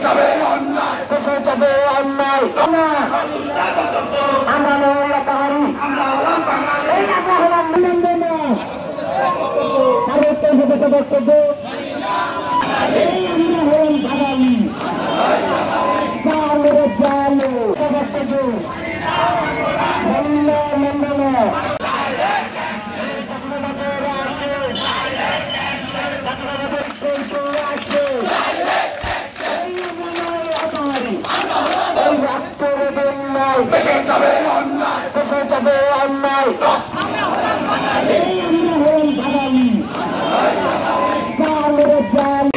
যাবে অন্যায়, দেশে যাবে অন্যায়। আমরা নয় পাহাড়ি, আমরা হলাম বাঙালি, আমরা হলাম নিমন্ত্রণ। ভারতের বিদেশে বক্তব্য আমরা হলাম বাঙালি, চালু চালু বক্তব্য মন্ডল দেশে যাবে অন্যায়, দেশে যাবে অন্যায়। আমরা হলাম বাঙালি, চালু চালু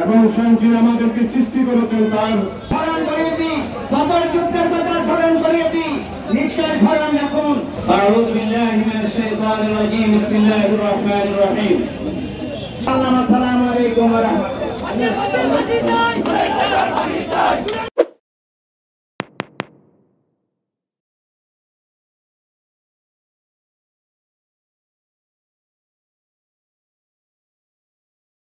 এবং সঞ্চিত আমাদেরকে সৃষ্টি করেছেন তার স্মরণ করিয়ে দিই, বদর যুদ্ধের কথা স্মরণ করিয়ে দিই, নিশ্চয় স্মরণ রাখুন। আউযু বিল্লাহি মিনাশ শাইতানির রাজীম, বিসমিল্লাহির রহমানির রহিম। আসসালামু আলাইকুম ওয়া রাহমাতুল্লাহ।